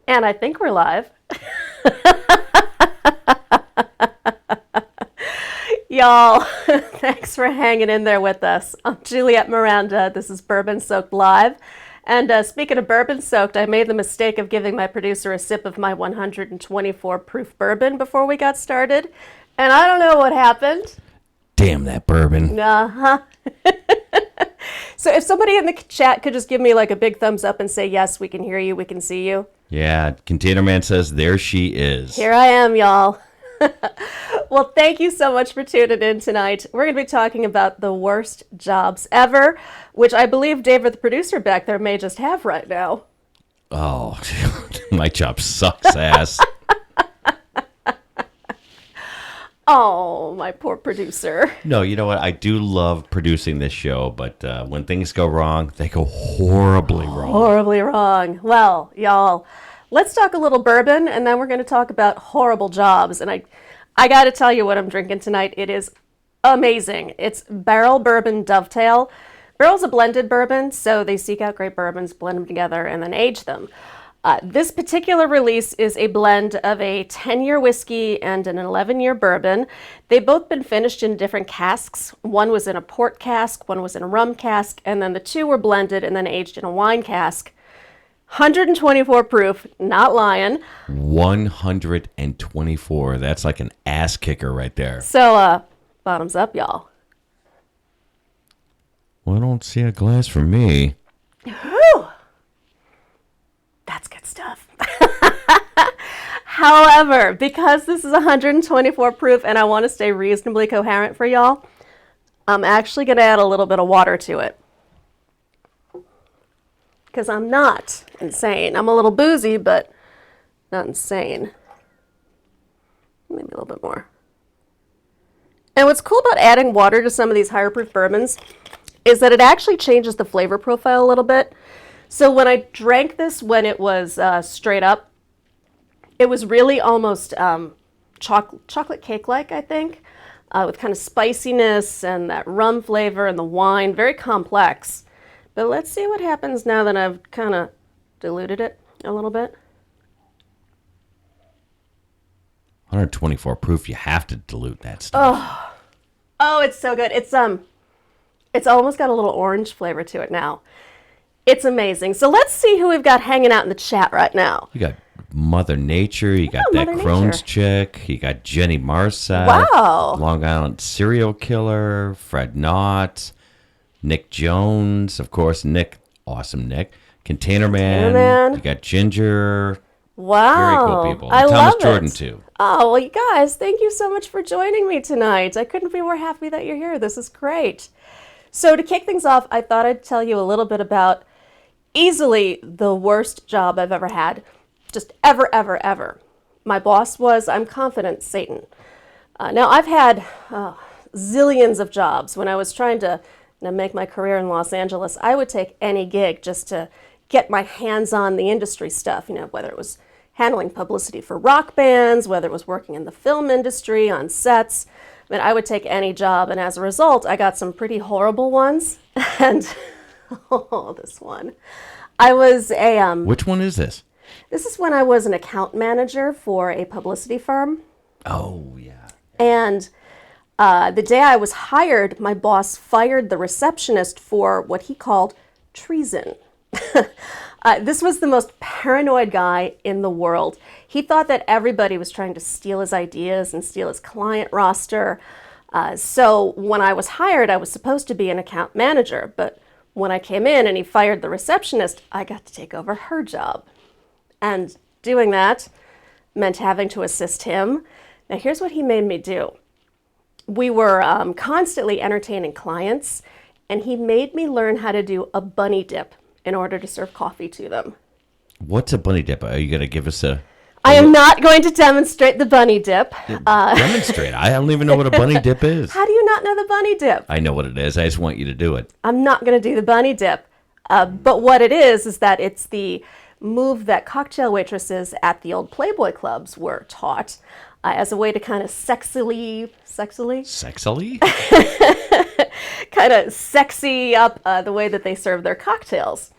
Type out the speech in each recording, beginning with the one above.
And I think we're live. Y'all, thanks for hanging in there with us. I'm Juliette Miranda. This is Bourbon Soaked Live. And speaking of Bourbon Soaked, I made the mistake of giving my producer a sip of my 124 proof bourbon before we got started. And I don't know what happened. Damn that bourbon. Uh-huh. So if somebody in the chat could just give me like a big thumbs up and say, yes, we can hear you, we can see you. Yeah, Container Man says there she is. Here I am, y'all. Well, thank you so much for tuning in tonight. We're going to be talking about the worst jobs ever, which I believe David, the producer back there, may just have right now. Oh, my job sucks ass. Oh, my poor producer. No, you know what? I do love producing this show, but when things go wrong, they go horribly wrong. Horribly wrong. Well, y'all, let's talk a little bourbon, and then we're going to talk about horrible jobs. And I got to tell you what I'm drinking tonight. It is amazing. It's Barrel Bourbon Dovetail. Barrel's a blended bourbon, so they seek out great bourbons, blend them together, and then age them. This particular release is a blend of a 10-year whiskey and an 11-year bourbon. They've both been finished in different casks. One was in a port cask, one was in a rum cask, and then the two were blended and then aged in a wine cask. 124 proof, not lying. 124. That's like an ass kicker right there. So, bottoms up, y'all. Well, I don't see a glass for me. Whew. That's good stuff. However, because this is 124 proof and I want to stay reasonably coherent for y'all, I'm actually going to add a little bit of water to it. Because I'm not insane. I'm a little boozy, but not insane. Maybe a little bit more. And what's cool about adding water to some of these higher proof bourbons is that it actually changes the flavor profile a little bit. So when I drank this when it was straight up, it was really almost chocolate cake-like, I think, with kind of spiciness and that rum flavor and the wine, very complex. But let's see what happens now that I've kind of diluted it a little bit. 124 proof, you have to dilute that stuff. Oh, it's so good. It's almost got a little orange flavor to it now. It's amazing. So let's see who we've got hanging out in the chat right now. You got Mother Nature. You got that Crohn's chick. You got Jenny Marsat. Wow. Long Island serial killer. Fred Knott. Nick Jones. Of course, Nick. Awesome Nick. Container Man. You got Ginger. Wow. Very cool people. I Thomas love it. Jordan, too. Oh, well, you guys, thank you so much for joining me tonight. I couldn't be more happy that you're here. This is great. So to kick things off, I thought I'd tell you a little bit about easily the worst job I've ever had. Just ever. My boss was, I'm confident, Satan. Now, I've had zillions of jobs. When I was trying to make my career in Los Angeles, I would take any gig just to get my hands on the industry stuff, whether it was handling publicity for rock bands, whether it was working in the film industry, on sets. I mean, I would take any job, and as a result, I got some pretty horrible ones. And, this one. I was a... Which one is this? This is when I was an account manager for a publicity firm. Oh, yeah. And the day I was hired, my boss fired the receptionist for what he called treason. This was the most paranoid guy in the world. He thought that everybody was trying to steal his ideas and steal his client roster. So when I was hired, I was supposed to be an account manager. But when I came in and he fired the receptionist, I got to take over her job. And doing that meant having to assist him. Now, here's what he made me do. We were constantly entertaining clients, and he made me learn how to do a bunny dip in order to serve coffee to them. What's a bunny dip? Are you going to give us a... I am not going to demonstrate the bunny dip. Demonstrate? I don't even know what a bunny dip is. How do you not know the bunny dip? I know what it is. I just want you to do it. I'm not going to do the bunny dip. But what it is that it's the move that cocktail waitresses at the old Playboy clubs were taught as a way to kind of sexily kind of sexy up the way that they serve their cocktails.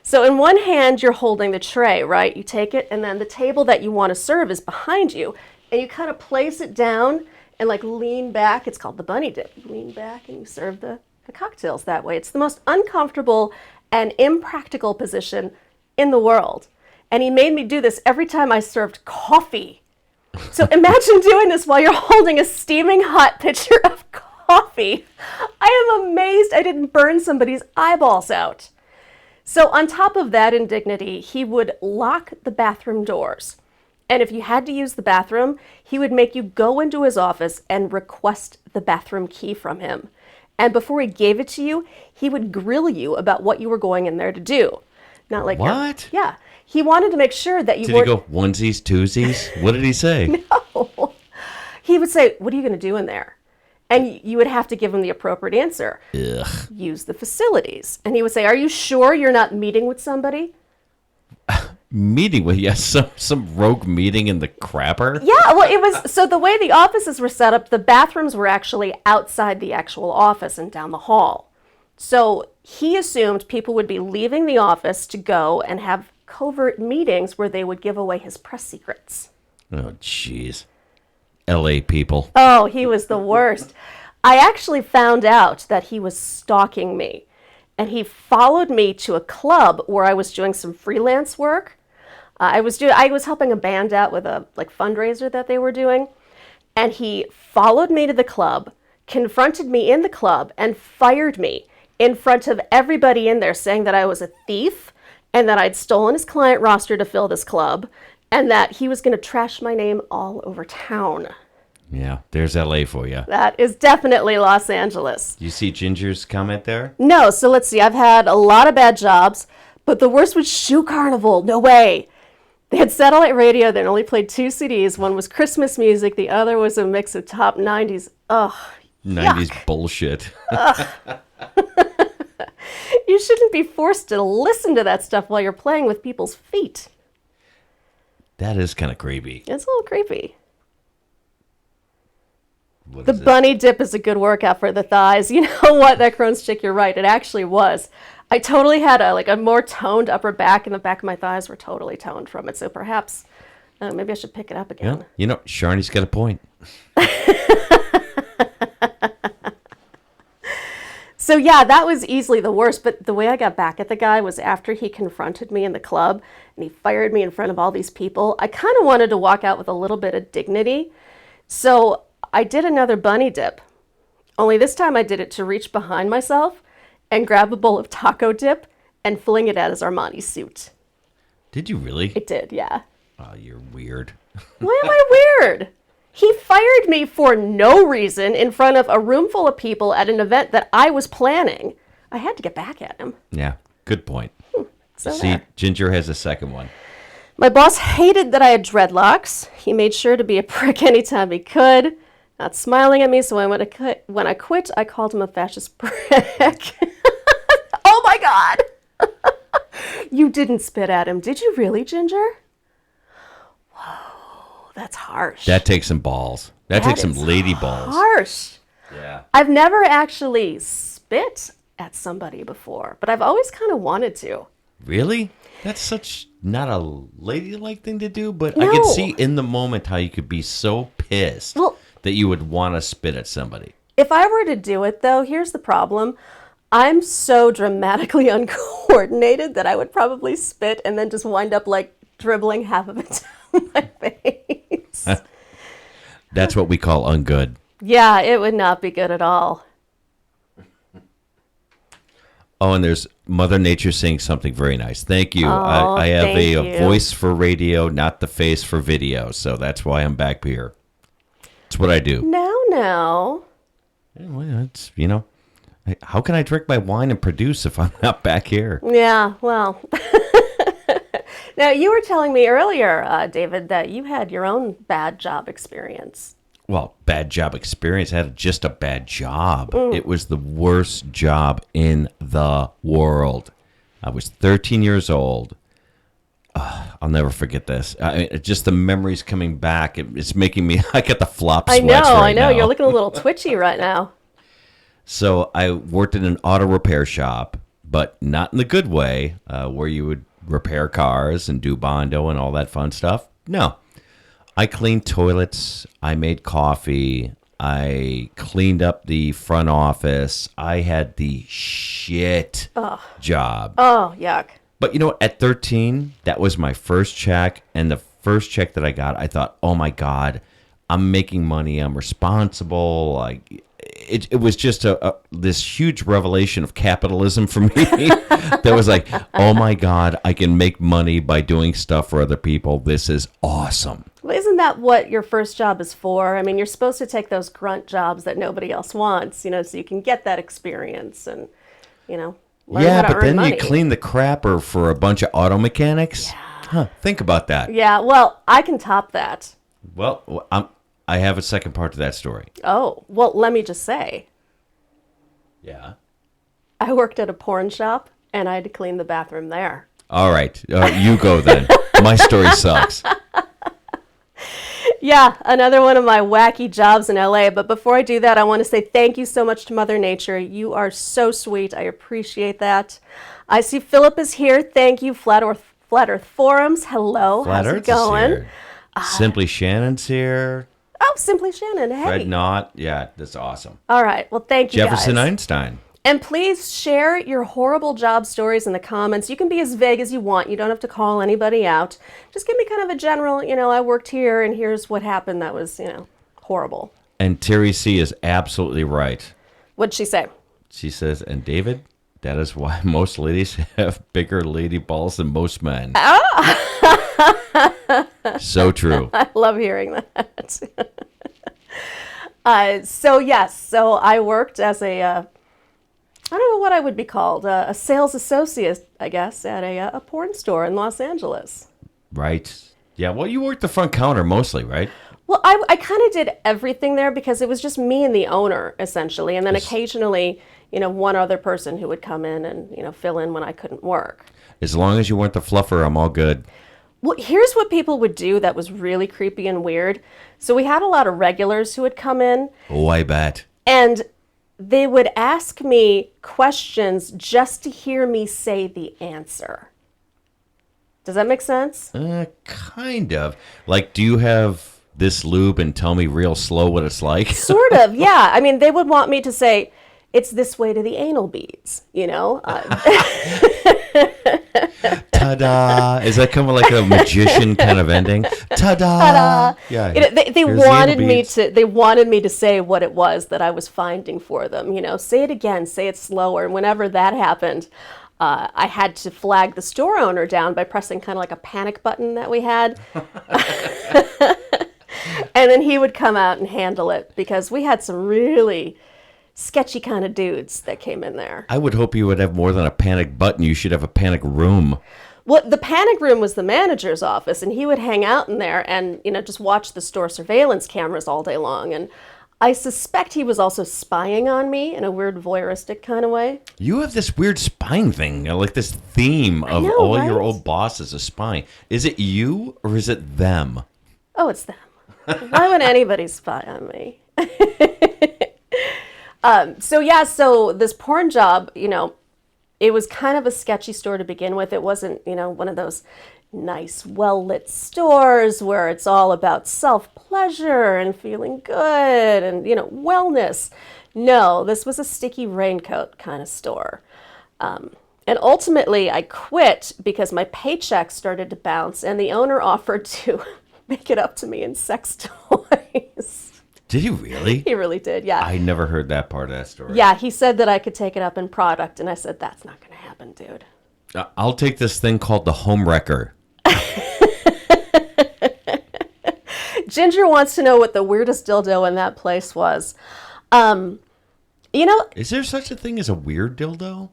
So in one hand, you're holding the tray, right? You take it, and then the table that you want to serve is behind you. And you kind of place it down and like lean back. It's called the bunny dip. You lean back and you serve the cocktails that way. It's the most uncomfortable and impractical position in the world. And he made me do this every time I served coffee. So imagine doing this while you're holding a steaming hot pitcher of coffee. I am amazed I didn't burn somebody's eyeballs out. So on top of that indignity, he would lock the bathroom doors. And if you had to use the bathroom, he would make you go into his office and request the bathroom key from him. And before he gave it to you, he would grill you about what you were going in there to do. Not like what? Yeah. He wanted to make sure that you weren't... Did he go onesies, twosies? What did he say? No. He would say, what are you going to do in there? And you would have to give him the appropriate answer. Ugh. Use the facilities. And he would say, are you sure you're not meeting with somebody? Meeting with, yes, some rogue meeting in the crapper? Yeah, well, it was, so the way the offices were set up, the bathrooms were actually outside the actual office and down the hall. So he assumed people would be leaving the office to go and have covert meetings where they would give away his press secrets. Oh, jeez. LA people. Oh, he was the worst. I actually found out that he was stalking me. And he followed me to a club where I was doing some freelance work. I was helping a band out with a fundraiser that they were doing. And he followed me to the club, confronted me in the club, and fired me in front of everybody in there, saying that I was a thief and that I'd stolen his client roster to fill this club and that he was going to trash my name all over town. Yeah, there's LA for you. That is definitely Los Angeles. You see Ginger's comment there? No, so let's see. I've had a lot of bad jobs, but the worst was Shoe Carnival. No way. They had satellite radio that only played 2 CDs. One was Christmas music. The other was a mix of top 90s. Ugh. 90s yuck. Bullshit. You shouldn't be forced to listen to that stuff while you're playing with people's feet. That is kind of creepy. It's a little creepy. What the bunny dip is a good workout for the thighs. You know what? That Crohn's chick, you're right. It actually was. I totally had a more toned upper back, and the back of my thighs were totally toned from it. So perhaps maybe I should pick it up again. Yeah. You know, Sharnie's got a point. So yeah, that was easily the worst. But the way I got back at the guy was after he confronted me in the club and he fired me in front of all these people. I kind of wanted to walk out with a little bit of dignity. So I did another bunny dip. Only this time I did it to reach behind myself and grab a bowl of taco dip and fling it at his Armani suit. Did you really? I did, yeah. Oh, you're weird. Why am I weird? He fired me for no reason in front of a room full of people at an event that I was planning. I had to get back at him. Yeah, good point. So see, there. Ginger has a second one. My boss hated that I had dreadlocks. He made sure to be a prick anytime he could. Not smiling at me, so when I quit, I called him a fascist prick. Oh my God! You didn't spit at him, did you really, Ginger? Whoa, that's harsh. That takes some balls. That takes some lady balls. Harsh. Yeah. I've never actually spit at somebody before, but I've always kind of wanted to. Really? That's such not a ladylike thing to do, but No. I could see in the moment how you could be so pissed that you would want to spit at somebody. If I were to do it, though, here's the problem. I'm so dramatically uncoordinated that I would probably spit and then just wind up dribbling half of it down my face. That's what we call ungood. Yeah, it would not be good at all. Oh, and there's Mother Nature saying something very nice. Thank you. Oh, I have thank a you. voice for radio, not the face for video. So that's why I'm back here. It's what I do. No. Well, it's, how can I drink my wine and produce if I'm not back here? Yeah, well. Now, you were telling me earlier, David, that you had your own bad job experience. Well, bad job experience. I had just a bad job. It was the worst job in the world. I was 13 years old. I'll never forget this. Just the memories coming back. It's making me, I get the flop sweats I know. now. You're looking a little twitchy right now. So I worked in an auto repair shop but not in the good way, where you would repair cars and do Bondo and all that fun stuff. No. I cleaned toilets. I made coffee. I cleaned up the front office. I had the shit job. Oh, yuck. But you know what? At 13, that was my first check. And the first check that I got, I thought, oh my God, I'm making money. I'm responsible. It was just this huge revelation of capitalism for me that was like, oh my God, I can make money by doing stuff for other people. This is awesome. Well, isn't that what your first job is for? I mean, you're supposed to take those grunt jobs that nobody else wants, so you can get that experience and, learn how to but earn then money. you clean the crapper for a bunch of auto mechanics. Yeah. Huh, think about that. Yeah, well, I can top that. Well, I have a second part to that story. Oh, well, let me just say, Yeah. I worked at a porn shop, and I had to clean the bathroom there. All right. You go then. My story sucks. Yeah, another one of my wacky jobs in LA. But before I do that, I want to say thank you so much to Mother Nature. You are so sweet. I appreciate that. I see Philip is here. Thank you, Flat Earth Forums. Hello. Flat How's Earth it going? is here. Simply Shannon's here. Oh, Simply Shannon. Hey. Fred Knott. Yeah, that's awesome. All right. Well, thank you, Jefferson guys. Einstein. And please share your horrible job stories in the comments. You can be as vague as you want. You don't have to call anybody out. Just give me kind of a general, I worked here and here's what happened that was, horrible. And Terry C. is absolutely right. What'd she say? She says, and David, that is why most ladies have bigger lady balls than most men. So true. I love hearing that. So I worked as I don't know what I would be called, a sales associate, I guess, at a porn store in Los Angeles. Right. Yeah, well, you worked the front counter mostly, right? Well, I kind of did everything there because it was just me and the owner, essentially. And then occasionally, one other person who would come in and, fill in when I couldn't work. As long as you weren't the fluffer, I'm all good. Well, here's what people would do that was really creepy and weird. So we had a lot of regulars who would come in. Oh, I bet. And they would ask me questions just to hear me say the answer. Does that make sense? Kind of. Like, do you have this lube and tell me real slow what it's like? Sort of, yeah. I mean, they would want me to say, it's this way to the anal beads, Ta-da! Is that kind of like a magician kind of ending? Ta-da! Ta-da! Yeah. They wanted me to. They wanted me to say what it was that I was finding for them. Say it again, say it slower. And whenever that happened, I had to flag the store owner down by pressing kind of like a panic button that we had. And then he would come out and handle it because we had some really sketchy kind of dudes that came in there. I would hope you would have more than a panic button. You should have a panic room. Well, the panic room was the manager's office, and he would hang out in there and, just watch the store surveillance cameras all day long. And I suspect he was also spying on me in a weird voyeuristic kind of way. You have this weird spying thing, like this theme of know, all right? your old bosses are spying. Is it you or is it them? Oh, it's them. Why would anybody spy on me? So this porn job, it was kind of a sketchy store to begin with. It wasn't, one of those nice, well-lit stores where it's all about self-pleasure and feeling good and, wellness. No, this was a sticky raincoat kind of store. And ultimately, I quit because my paycheck started to bounce and the owner offered to make it up to me in sex toys. Did he really? He really did, yeah. I never heard that part of that story. Yeah, he said that I could take it up in product, and I said, that's not going to happen, dude. I'll take this thing called the home wrecker. Ginger wants to know what the weirdest dildo in that place was. Is there such a thing as a weird dildo?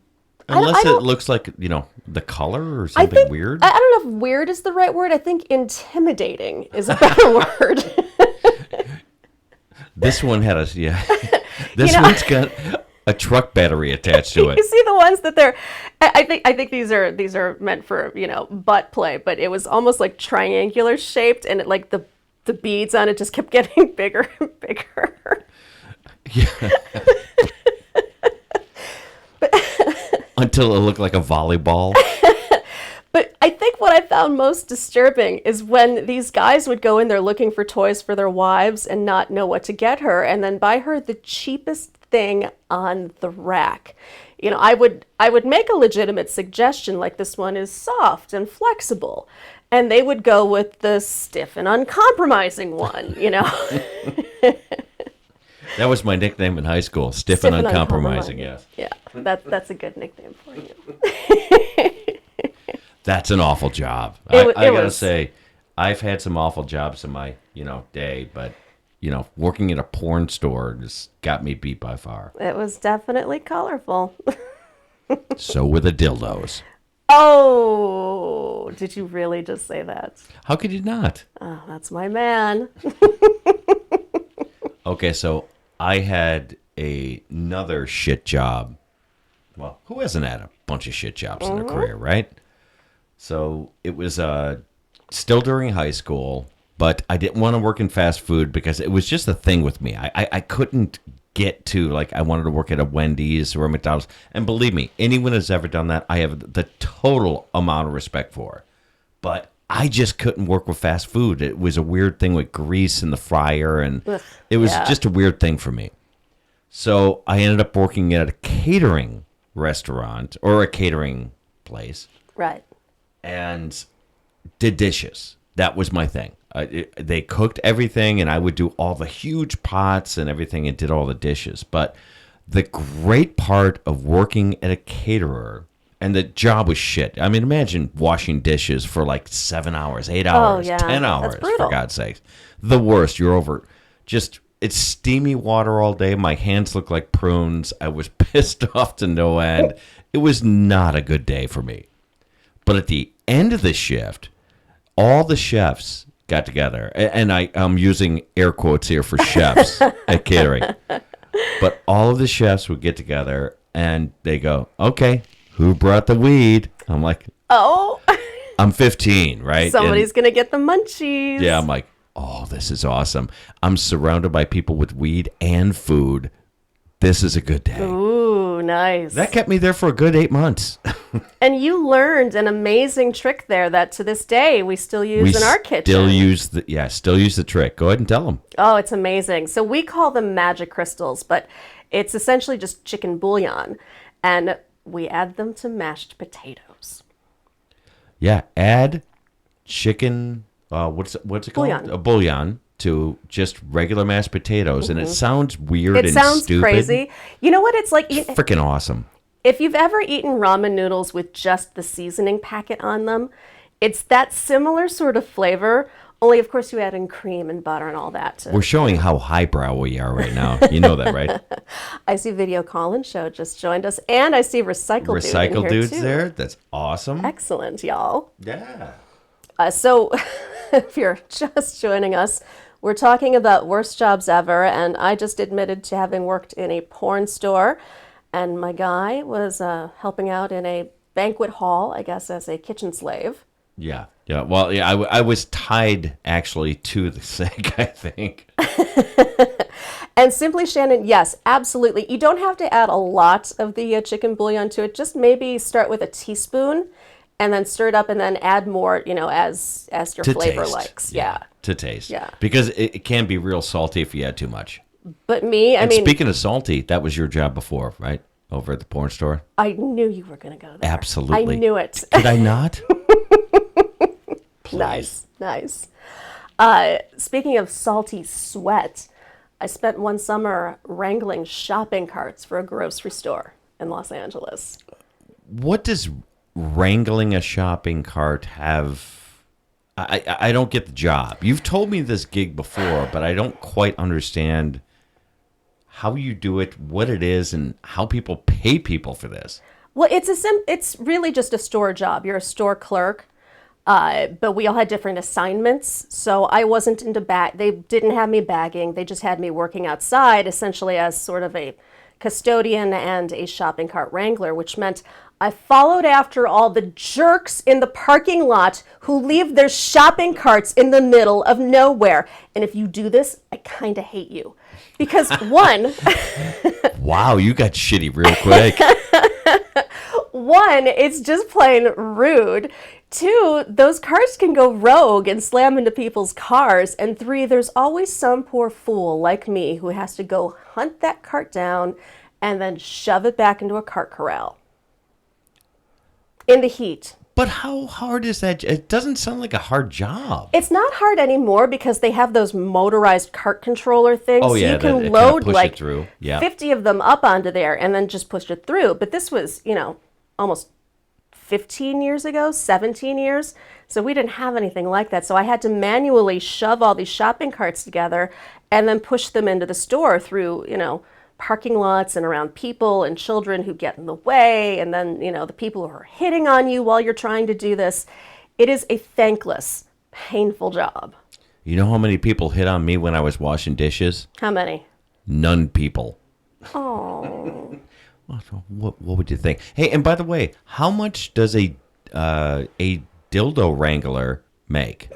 Unless it looks like, the color or something weird? I don't know if weird is the right word. I think intimidating is a better word. This one had This one's got a truck battery attached to it. You see the ones that they're. I think these are meant for butt play, but it was almost like triangular shaped, and like the beads on it just kept getting bigger and bigger. Yeah. until it looked like a volleyball. But I think what I found most disturbing is when these guys would go in there looking for toys for their wives and not know what to get her, and then buy her the cheapest thing on the rack. You know, I would make a legitimate suggestion like this one is soft and flexible, and they would go with the stiff and uncompromising one, you know. That was my nickname in high school, stiff and uncompromising, yes. Yeah, that's a good nickname for you. That's an awful job. I gotta say, I've had some awful jobs in my, day, but, working in a porn store just got me beat by far. It was definitely colorful. So were the dildos. Oh, did you really just say that? How could you not? Oh, that's my man. Okay, so I had another shit job. Well, who hasn't had a bunch of shit jobs in their career, right? So it was still during high school, but I didn't want to work in fast food because it was just a thing with me. I couldn't get to, I wanted to work at a Wendy's or a McDonald's. And believe me, anyone who's ever done that, I have the total amount of respect for. But I just couldn't work with fast food. It was a weird thing with grease in the fryer, and it was just a weird thing for me. So I ended up working at a catering restaurant or a catering place. Right. And did dishes. That was my thing. They cooked everything, and I would do all the huge pots and everything and did all the dishes. But the great part of working at a caterer, and the job was shit. I mean, imagine washing dishes for 7 hours, 8 hours, 10 hours, for God's sakes. The worst. You're over it's steamy water all day. My hands look like prunes. I was pissed off to no end. It was not a good day for me. But at the end of the shift, all the chefs got together. And I'm using air quotes here for chefs at catering. But all of the chefs would get together and they go, okay, who brought the weed? I'm like, oh, I'm 15, right? Somebody's going to get the munchies. Yeah, I'm like, oh, this is awesome. I'm surrounded by people with weed and food. This is a good day. Ooh, nice. That kept me there for a good 8 months. And you learned an amazing trick there that to this day we still use in our kitchen. Still use the trick. Go ahead and tell them. Oh, it's amazing. So we call them magic crystals, but it's essentially just chicken bouillon, and we add them to mashed potatoes. Yeah, add chicken. What's it called? Bouillon. A bouillon to just regular mashed potatoes, and it sounds weird and sounds stupid. Crazy. You know what? It's like freaking awesome. If you've ever eaten ramen noodles with just the seasoning packet on them, it's that similar sort of flavor. Only, of course, you add in cream and butter and all that. We're showing how highbrow we are right now. You know that, right? I see Video Colin Show just joined us, and I see Recycle Dude in here Dude's too. there. That's awesome. Excellent, y'all. Yeah. So, if you're just joining us, we're talking about worst jobs ever, and I just admitted to having worked in a porn store, and my guy was helping out in a banquet hall, I guess, as a kitchen slave. Yeah. Yeah. Well, yeah, I was tied actually to the sink, I think. And Simply Shannon, yes, absolutely. You don't have to add a lot of the chicken bouillon to it. Just maybe start with a teaspoon and then stir it up and then add more, as your flavor taste. likes. Yeah. To taste. Yeah. Because it can be real salty if you add too much. But I mean, speaking of salty, that was your job before, right? Over at the porn store? I knew you were going to go there. Absolutely. I knew it. Did I not? Nice. Speaking of salty sweat, I spent one summer wrangling shopping carts for a grocery store in Los Angeles. What does wrangling a shopping cart have? I don't get the job. You've told me this gig before, but I don't quite understand how you do it, what it is, and how people pay people for this. Well, it's really just a store job. You're a store clerk, but we all had different assignments. So I wasn't into they didn't have me bagging. They just had me working outside, essentially as sort of a custodian and a shopping cart wrangler, which meant I followed after all the jerks in the parking lot who leave their shopping carts in the middle of nowhere. And if you do this, I kind of hate you. Because one... Wow, you got shitty real quick. One, it's just plain rude. Two, those carts can go rogue and slam into people's cars. And three, there's always some poor fool like me who has to go hunt that cart down and then shove it back into a cart corral. In the heat. But how hard is that? It doesn't sound like a hard job. It's not hard anymore because they have those motorized cart controller things. Oh, yeah, so you can it load push like it through. Yeah. 50 of them up onto there and then just push it through. But this was, almost 15 years ago, 17 years. So we didn't have anything like that. So I had to manually shove all these shopping carts together and then push them into the store through, parking lots and around people and children who get in the way. And then, the people who are hitting on you while you're trying to do this. It is a thankless, painful job. You know how many people hit on me when I was washing dishes? How many? None people. Oh. What would you think? Hey, and by the way, how much does a dildo wrangler make?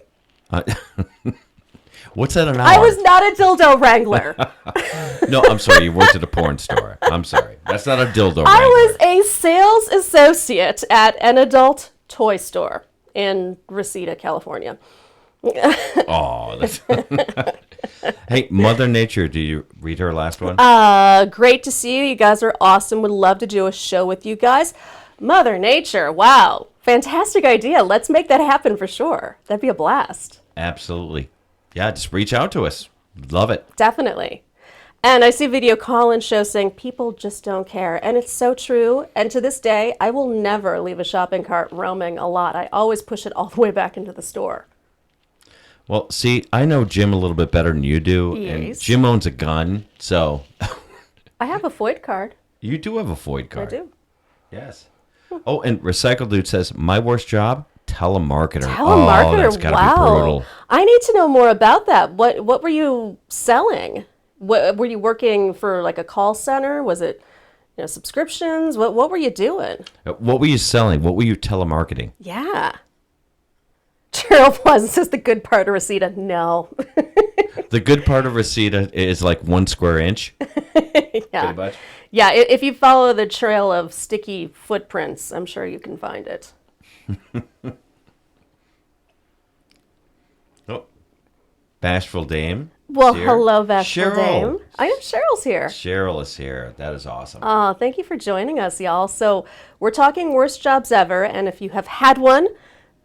What's that an hour? I was not a dildo wrangler. No, I'm sorry. You worked at a porn store. I'm sorry. That's not a dildo wrangler. I was a sales associate at an adult toy store in Reseda, California. Oh, that's... Hey, Mother Nature, do you read her last one? Great to see you. You guys are awesome. Would love to do a show with you guys. Mother Nature, wow. Fantastic idea. Let's make that happen for sure. That'd be a blast. Absolutely. Yeah, just reach out to us. Love it. Definitely. And I see video call-in show saying people just don't care. And it's so true. And to this day, I will never leave a shopping cart roaming a lot. I always push it all the way back into the store. Well, see, I know Jim a little bit better than you do. Yes. And Jim owns a gun, so... I have a FOID card. You do have a FOID card. I do. Yes. Oh, and Recycle Dude says, my worst job? Telemarketer. Telemarketer, Oh, that's gotta wow. be brutal. I need to know more about that. What were you selling? Were you working for like a call center? Was it subscriptions? What were you doing? What were you selling? What were you telemarketing? Yeah. Cheryl Pleasant says the good part of Reseda. No. The good part of Reseda is like 1 square inch. Yeah. Pretty much. Yeah, if you follow the trail of sticky footprints, I'm sure you can find it. Oh, Bashful Dame. Well, Here. hello, Bashful Cheryl. Dame. I am Cheryl's here. Cheryl is here. That is awesome. Oh, thank you for joining us, y'all. So we're talking worst jobs ever, and if you have had one,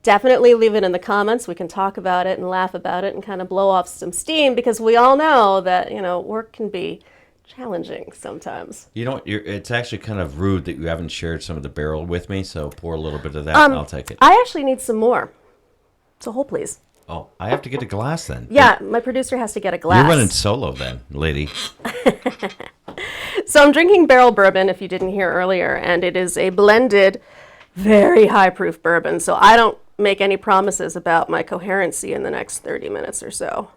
definitely leave it in the comments. We can talk about it and laugh about it and kind of blow off some steam because we all know that, work can be challenging sometimes. You know, it's actually kind of rude that you haven't shared some of the barrel with me, so pour a little bit of that and I'll take it. I actually need some more. So hold, please. Oh, I have to get a glass then. Yeah, my producer has to get a glass. You're running solo then, lady. So I'm drinking barrel bourbon, if you didn't hear earlier, and it is a blended, very high-proof bourbon, so I don't make any promises about my coherency in the next 30 minutes or so.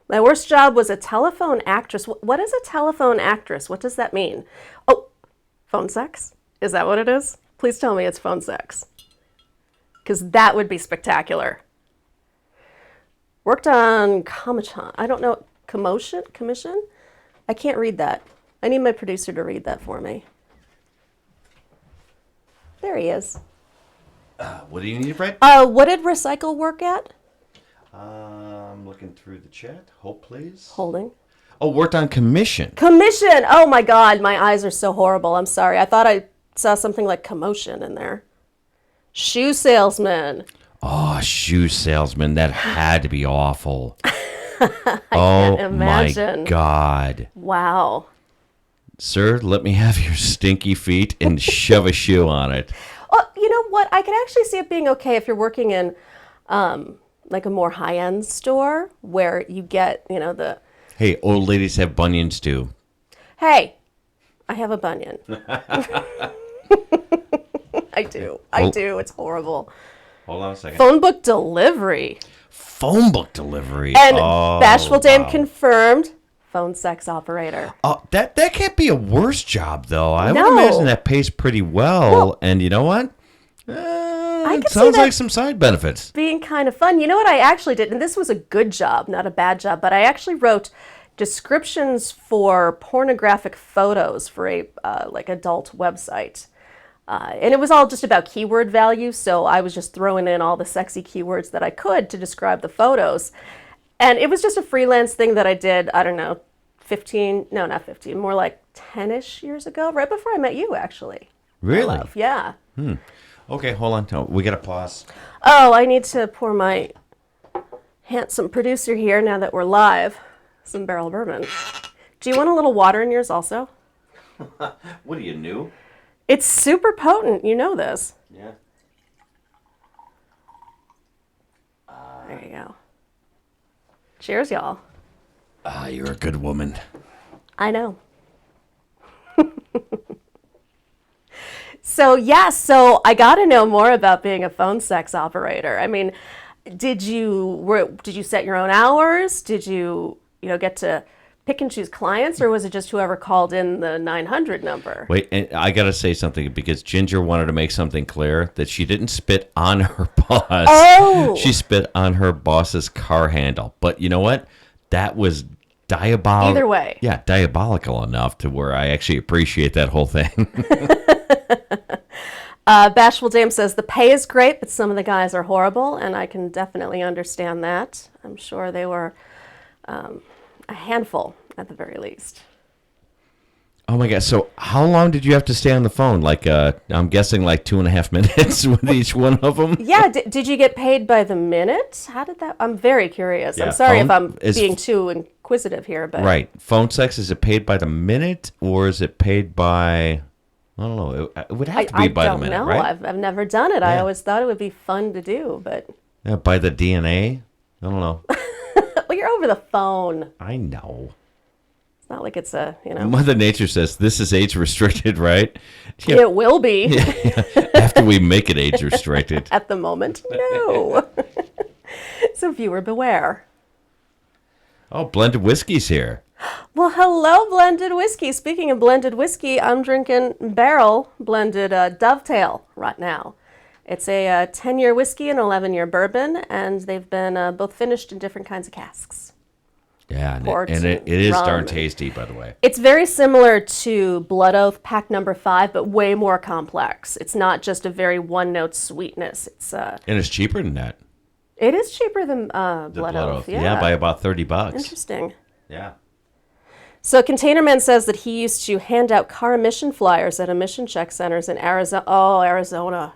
My worst job was a telephone actress. What is a telephone actress? What does that mean? Oh, phone sex? Is that what it is? Please tell me it's phone sex. Because that would be spectacular. Worked on Commission. I don't know. Commission? I can't read that. I need my producer to read that for me. There he is. What do you need, Fred? What did Recycle work at? I'm looking through the chat. Hold, please. Holding. Oh, worked on commission. Commission! Oh my God, my eyes are so horrible. I'm sorry. I thought I saw something like commotion in there. Shoe salesman. Oh, shoe salesman. That had to be awful. I can't imagine. My God. Wow. Sir, let me have your stinky feet and shove a shoe on it. Well, you know what? I could actually see it being okay if you're working in like a more high-end store where you get, the... Hey, old ladies have bunions too. Hey, I have a bunion. I do. It's horrible. Hold on a second. Phone book delivery. Phone book delivery. And oh, Bashful Dame wow. confirmed phone sex operator. Oh, that can't be a worse job, though. I No. would imagine that pays pretty well. And you know what? It could see sounds that like some side benefits. being kind of fun. You know what I actually did? And this was a good job, not a bad job, but I actually wrote descriptions for pornographic photos for a like adult website. And it was all just about keyword value, so I was just throwing in all the sexy keywords that I could to describe the photos. And it was just a freelance thing that I did, I don't know, 15, no, not 15, more like 10-ish years ago, right before I met you, actually. Really? Yeah. Okay, hold on. Oh, we got to pause. Oh, I need to pour my handsome producer here now that we're live some barrel bourbon. Do you want a little water in yours also? What are you, new? It's super potent. You know this. Yeah. There you go. Cheers, y'all. You're a good woman. I know. So I got to know more about being a phone sex operator. I mean, did you set your own hours? Did you get to pick and choose clients, or was it just whoever called in the 900 number? Wait, and I got to say something because Ginger wanted to make something clear that she didn't spit on her boss. Oh! She spit on her boss's car handle. But you know what? That was diabolical. Either way. Yeah, diabolical enough to where I actually appreciate that whole thing. Bashful Dame says, the pay is great, but some of the guys are horrible, and I can definitely understand that. I'm sure they were a handful at the very least. Oh my God. So how long did you have to stay on the phone? Like, I'm guessing like 2.5 minutes with each one of them? Yeah. Did you get paid by the minute? How did that? I'm very curious. Yeah, I'm sorry if phone I'm being too inquisitive here, but. Right. Phone sex, is it paid by the minute or is it paid by, I don't know. It would have to be by the minute, I don't know. right? I've never done it. I Yeah. always thought it would be fun to do, but. Yeah, by the DNA? I don't know. Well, you're over the phone. I know. It's not like it's a, Mother Nature says this is age restricted, right? Yeah, It will be. after we make it age restricted. At the moment, no. So viewer beware. Oh, blended whiskey's here. Well, hello, blended whiskey. Speaking of blended whiskey, I'm drinking barrel blended Dovetail right now. It's a 10-year whiskey and 11-year bourbon, and they've been both finished in different kinds of casks. Yeah, Port and it and is rum darn and- tasty, by the way. It's very similar to Blood Oath Pack Number 5, but way more complex. It's not just a very one-note sweetness. And it's cheaper than that. It is cheaper than The Blood Oath. Yeah. Yeah, by about $30. Interesting. Yeah. So Container Man says that he used to hand out car emission flyers at emission check centers in Arizona. Oh, Arizona.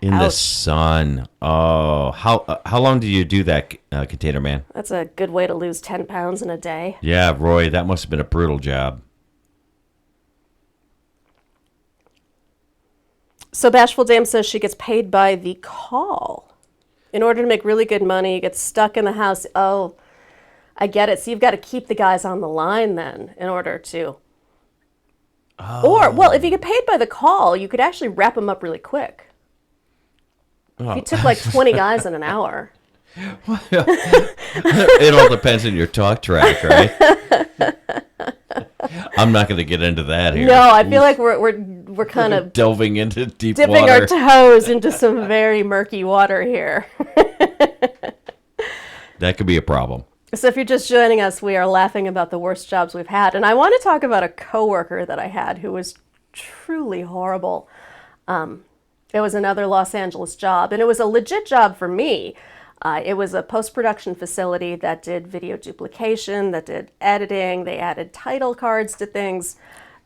In the Ouch. sun. Oh, how long did you do that, Container Man? That's a good way to lose 10 pounds in a day. Yeah, Roy, that must have been a brutal job. So Bashful Dame says she gets paid by the call. In order to make really good money, you get stuck in the house. Oh, I get it. So you've got to keep the guys on the line then in order to. Oh. Or, well, if you get paid by the call, you could actually wrap them up really quick. If you took like 20 guys in an hour. It all depends on your talk track, right? I'm not going to get into that here. No, I feel like we're kind of delving into deep dipping water. our toes into some very murky water here. That could be a problem. So if you're just joining us, we are laughing about the worst jobs we've had. And I want to talk about a coworker that I had who was truly horrible. It was another Los Angeles job, and it was a legit job for me. It was a post-production facility that did video duplication, that did editing. They added title cards to things.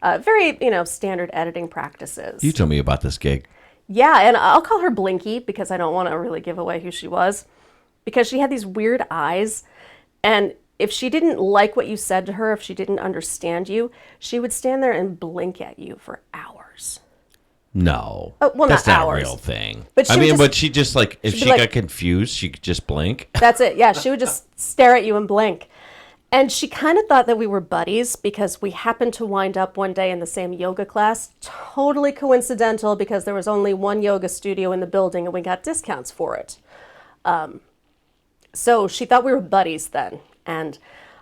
Very, standard editing practices. You told me about this gig. Yeah, and I'll call her Blinky because I don't want to really give away who she was. Because she had these weird eyes, and if she didn't like what you said to her, if she didn't understand you, she would stand there and blink at you for hours. No. Well, that's not not hours. a real thing. But she I would mean, just- but she just like, if she'd she be like- got confused, she could just blink. That's it. Yeah, she would just stare at you and blink. And she kind of thought that we were buddies because we happened to wind up one day in the same yoga class. Totally coincidental because there was only one yoga studio in the building and we got discounts for it. So she thought we were buddies then. And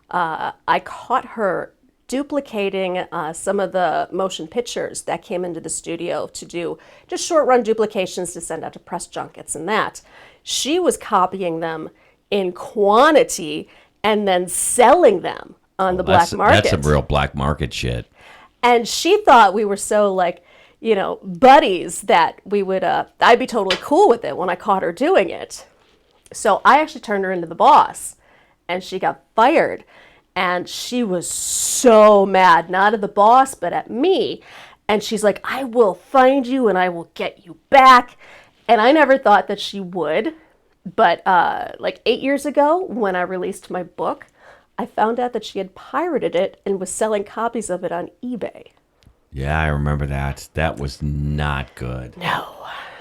I caught her duplicating some of the motion pictures that came into the studio to do just short run duplications to send out to press junkets and that. She was copying them in quantity and then selling them on the black market. That's some real black market shit. And she thought we were so like, buddies that we would, I'd be totally cool with it when I caught her doing it. So I actually turned her into the boss, and she got fired. And she was so mad, not at the boss, but at me. And she's like, I will find you and I will get you back. And I never thought that she would. But like 8 years ago, when I released my book, I found out that she had pirated it and was selling copies of it on eBay. Yeah, I remember that. That was not good.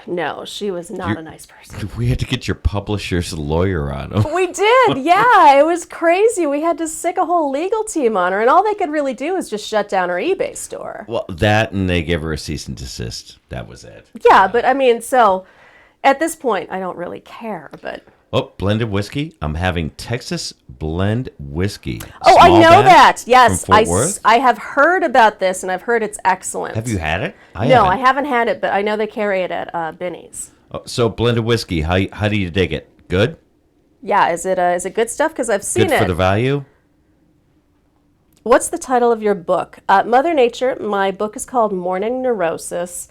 No, she was not a nice person. We had to get your publisher's lawyer on him. We did, yeah. It was crazy. We had to sick a whole legal team on her, and all they could really do was just shut down her eBay store. Well, that and they gave her a cease and desist. That was it. Yeah, but I mean, so at this point, I don't really care, but... Oh, blended whiskey. I'm having Texas blend whiskey. Oh, I know that. Yes, from Fort Worth. I have heard about this, and I've heard it's excellent. Have you had it? I haven't had it, but I know they carry it at Binny's. Oh, so blended whiskey, how do you dig it? Good? Yeah, is it good stuff? Because I've seen it. Good for the value? What's the title of your book? Mother Nature. My book is called Morning Neurosis,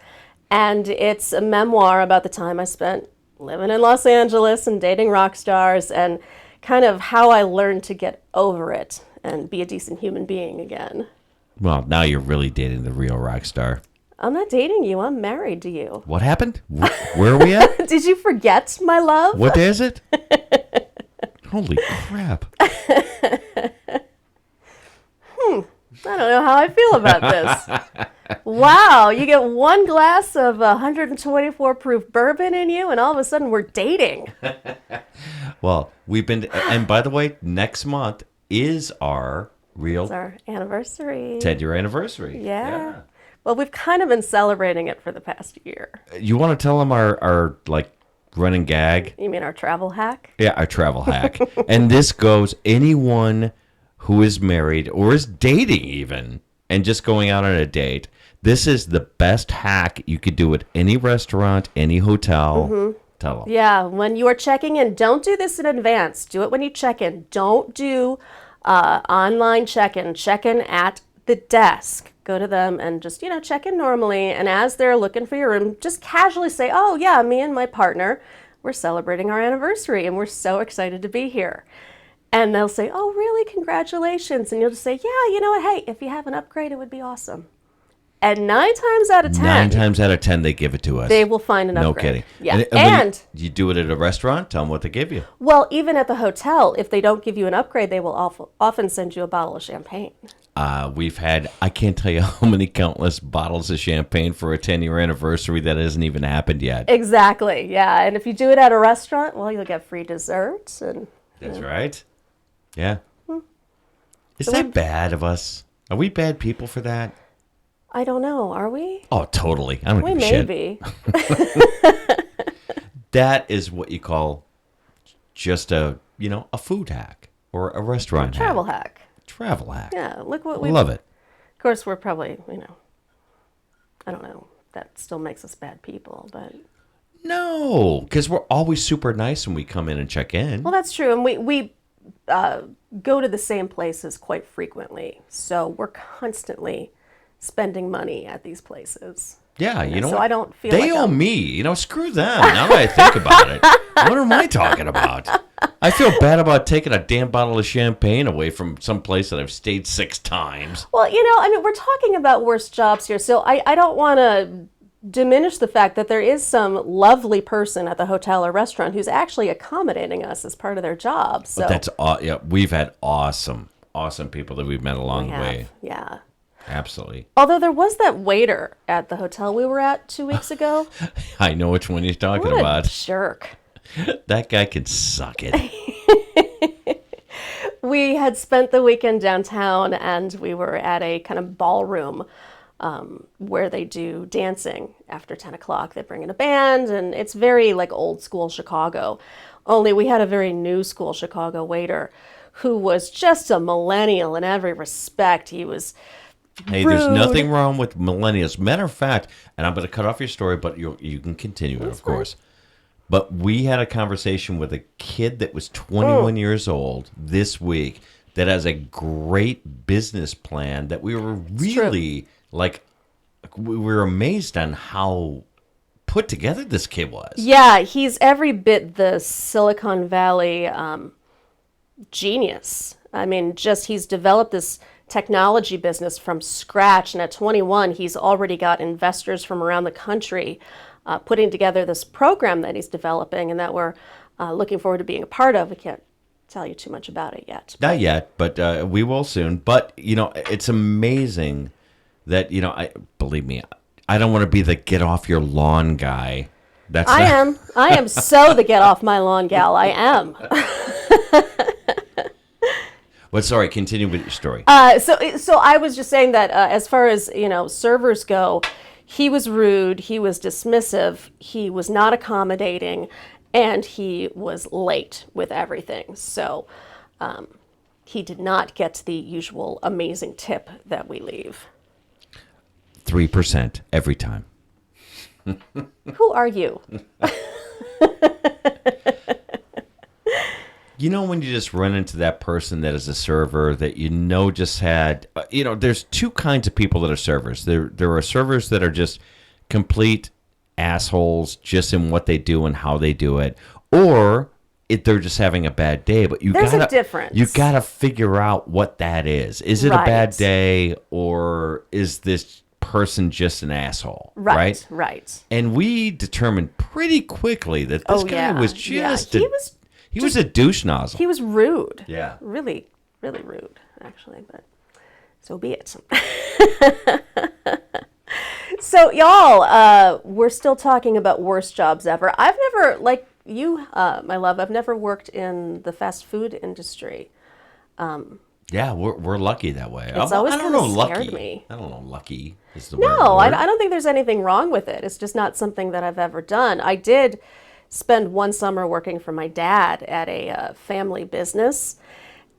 and it's a memoir about the time I spent living in Los Angeles and dating rock stars, and kind of how I learned to get over it and be a decent human being again. Well, now you're really dating the real rock star. I'm not dating you. I'm married to you. What happened? Where are we at? Did you forget, my love? What day is it? Holy crap. I don't know how I feel about this. Wow, you get one glass of 124 proof bourbon in you, and all of a sudden we're dating. Well, we've been, and by the way, next month is our It's our anniversary. 10-year anniversary. Yeah. Well, we've kind of been celebrating it for the past year. You want to tell them our like running gag? You mean our travel hack? Yeah, our travel hack. And this goes anyone who is married or is dating even and just going out on a date. This is the best hack you could do at any restaurant, any hotel. Mm-hmm. Tell them. Yeah, when you are checking in, don't do this in advance. Do it when you check in. Don't do online check-in. Check in at the desk. Go to them and just, check in normally. And as they're looking for your room, just casually say, oh, yeah, me and my partner, we're celebrating our anniversary and we're so excited to be here. And they'll say, oh, really? Congratulations. And you'll just say, yeah, you know what? Hey, if you have an upgrade, it would be awesome. And 9 times out of 10. 9 times out of 10, they give it to us. They will find an upgrade. No kidding. Yeah. And you do it at a restaurant, tell them what they give you. Well, even at the hotel, if they don't give you an upgrade, they will often send you a bottle of champagne. We've had, I can't tell you how many countless bottles of champagne for a 10-year anniversary that hasn't even happened yet. Exactly. Yeah. And if you do it at a restaurant, well, you'll get free desserts. And That's right. Yeah. Is that bad of us? Are we bad people for that? I don't know. Are we? Oh, totally. I don't give a shit. We may be. That is what you call just a food hack or a restaurant hack. Travel hack. Travel hack. Yeah. Look what we love it. Of course, we're probably, I don't know. That still makes us bad people, but. No, because we're always super nice when we come in and check in. Well, that's true. And we go to the same places quite frequently. So we're constantly spending money at these places. Yeah, you know so what? I don't feel they like owe me. Screw them. Now that I think about it, what am I talking about? I feel bad about taking a damn bottle of champagne away from some place that I've stayed 6 times. Well, we're talking about worse jobs here, so I don't want to diminish the fact that there is some lovely person at the hotel or restaurant who's actually accommodating us as part of their job. So that's we've had awesome people that we've met along the way. Yeah. Absolutely. Although there was that waiter at the hotel we were at 2 weeks ago. I know which one you're talking what about. A jerk. That guy can suck it. We had spent the weekend downtown and we were at a kind of ballroom where they do dancing after 10 o'clock. They bring in a band and it's very like old school Chicago. Only we had a very new school Chicago waiter who was just a millennial in every respect. He was Hey, rude. There's nothing wrong with millennials. Matter of fact, and I'm going to cut off your story, but you can continue it, of course. But we had a conversation with a kid that was 21 years old this week. that has a great business plan that we were really we were amazed on how put together this kid was. Yeah, he's every bit the Silicon Valley genius. I mean, he's developed this technology business from scratch, and at 21, he's already got investors from around the country putting together this program that he's developing and that we're looking forward to being a part of. I can't tell you too much about it yet. Not yet, but we will soon. But, it's amazing that, believe me, I don't want to be the get off your lawn guy. I am so the get off my lawn gal. I am. But sorry, continue with your story. So I was just saying that as far as, servers go, he was rude, he was dismissive, he was not accommodating, and he was late with everything. So he did not get the usual amazing tip that we leave. 3% every time. Who are you? When you just run into that person that is a server that just had, there's two kinds of people that are servers. There are servers that are just complete assholes just in what they do and how they do it, or they're just having a bad day. But there's a difference. You gotta figure out what that is. Is it a bad day, or is this person just an asshole? Right. And we determined pretty quickly that this guy was just he was a douche nozzle. He was rude. Yeah. Really, really rude, actually, but so be it. So, y'all, we're still talking about worst jobs ever. I've never, like you, my love, I've never worked in the fast food industry. Yeah, we're lucky that way. It's always kind of scared me. I don't know, lucky is the word. No, I don't think there's anything wrong with it. It's just not something that I've ever done. I did spend one summer working for my dad at a family business.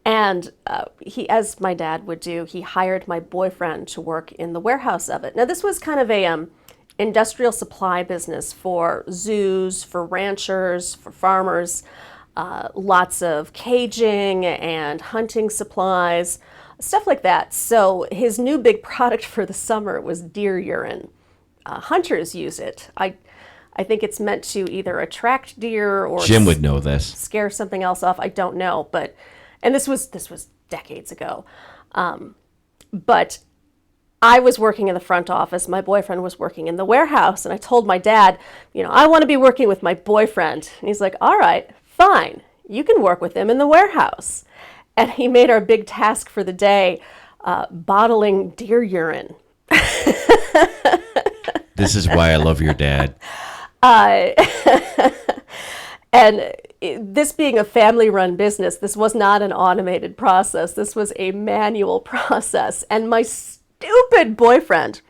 And he, as my dad would do, he hired my boyfriend to work in the warehouse of it. Now, this was kind of a industrial supply business for zoos, for ranchers, for farmers, lots of caging and hunting supplies, stuff like that. So his new big product for the summer was deer urine. Hunters use it. I think it's meant to either attract deer or Jim would know this. Scare something else off. I don't know, and this was decades ago. But I was working in the front office. My boyfriend was working in the warehouse, and I told my dad, I want to be working with my boyfriend. And he's like, all right, fine. You can work with him in the warehouse. And he made our big task for the day, bottling deer urine. This is why I love your dad. And this being a family-run business, this was not an automated process. This was a manual process. And my stupid boyfriend,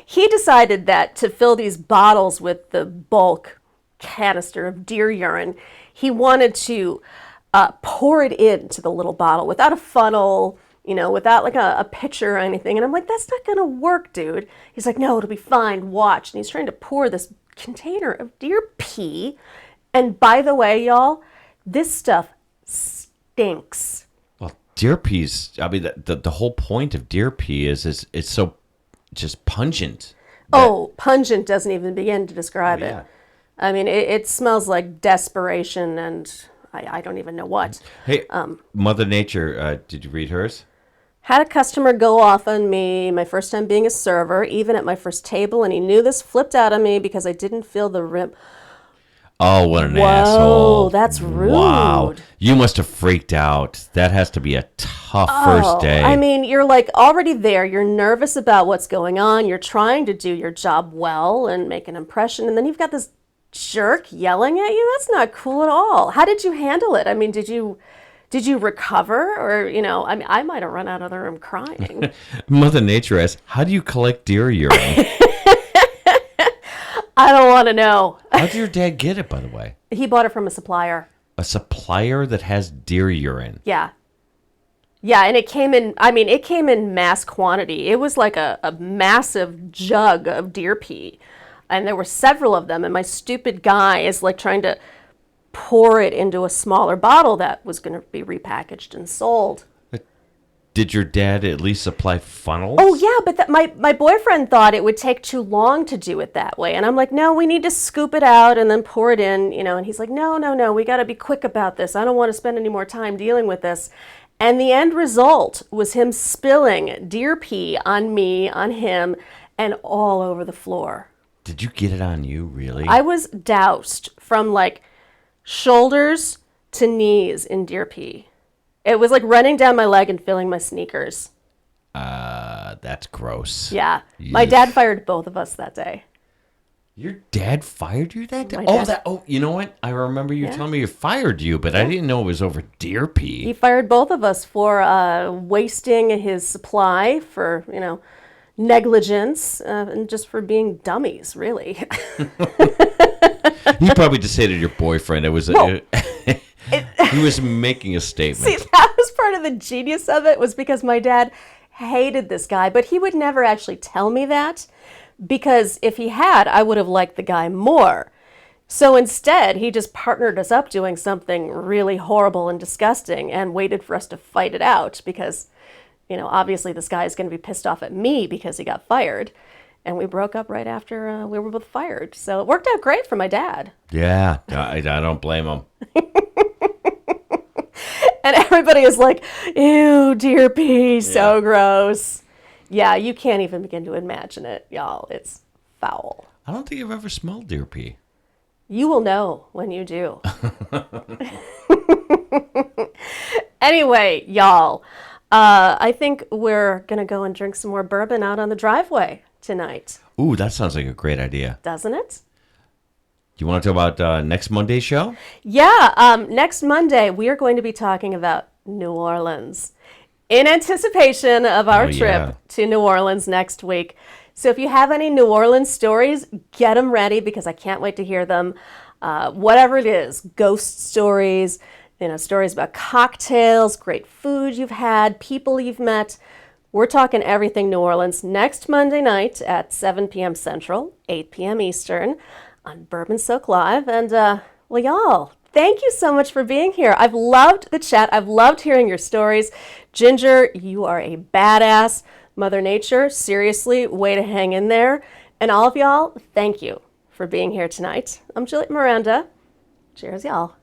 he decided that to fill these bottles with the bulk canister of deer urine, he wanted to pour it into the little bottle without a funnel, without like a pitcher or anything. And I'm like, that's not going to work, dude. He's like, no, it'll be fine. Watch. And he's trying to pour this container of deer pee. And by the way, y'all, this stuff stinks. Well, deer pee's, I mean, the whole point of deer pee is it's so just pungent. Pungent doesn't even begin to describe it. I mean, it smells like desperation and I don't even know what. Hey, Mother Nature, did you read hers? Had a customer go off on me my first time being a server, even at my first table, and he knew this, flipped out on me because I didn't feel the rim. Oh, what an asshole. That's rude. Wow. You must have freaked out. That has to be a tough first day. I mean, you're like already there. You're nervous about what's going on. You're trying to do your job well and make an impression. And then you've got this jerk yelling at you. That's not cool at all. How did you handle it? I mean, did you recover? Or, I mean, I might have run out of the room crying. Mother Nature asks, how do you collect deer urine? I don't want to know. How did your dad get it, by the way? He bought it from a supplier. A supplier that has deer urine? Yeah. Yeah, and it came in mass quantity. It was like a massive jug of deer pee. And there were several of them, and my stupid guy is like trying to pour it into a smaller bottle that was going to be repackaged and sold. Did your dad at least supply funnels? Oh, yeah, but my boyfriend thought it would take too long to do it that way. And I'm like, no, we need to scoop it out and then pour it in, And he's like, no, we got to be quick about this. I don't want to spend any more time dealing with this. And the end result was him spilling deer pee on me, on him, and all over the floor. Did you get it on you, really? I was doused from like shoulders to knees in deer pee. It was like running down my leg and filling my sneakers. That's gross. Yeah. My dad fired both of us that day. Your dad fired you that day? My Oh, dad- you know what? I remember you telling me he fired you, but I didn't know it was over deer pee. He fired both of us for wasting his supply, for, negligence, and just for being dummies, really. He probably just hated your boyfriend. It was he was making a statement. See, that was part of the genius of it, was because my dad hated this guy, but he would never actually tell me that, because if he had, I would have liked the guy more. So instead, he just partnered us up doing something really horrible and disgusting and waited for us to fight it out, because, obviously this guy is going to be pissed off at me because he got fired. And we broke up right after we were both fired. So it worked out great for my dad. Yeah, I don't blame him. And everybody is like, ew, deer pee, so gross. Yeah, you can't even begin to imagine it, y'all. It's foul. I don't think I've ever smelled deer pee. You will know when you do. Anyway, y'all, I think we're going to go and drink some more bourbon out on the driveway tonight. Ooh, that sounds like a great idea. Doesn't it? Do you want to talk about next Monday's show? Yeah, next Monday we are going to be talking about New Orleans in anticipation of our trip to New Orleans next week. So if you have any New Orleans stories, get them ready, because I can't wait to hear them. Whatever it is, ghost stories, stories about cocktails, great food you've had, people you've met. We're talking everything New Orleans next Monday night at 7 p.m. Central, 8 p.m. Eastern on Bourbon Soaked Live. And, well, y'all, thank you so much for being here. I've loved the chat. I've loved hearing your stories. Ginger, you are a badass. Mother Nature, seriously, way to hang in there. And all of y'all, thank you for being here tonight. I'm Juliette Miranda. Cheers, y'all.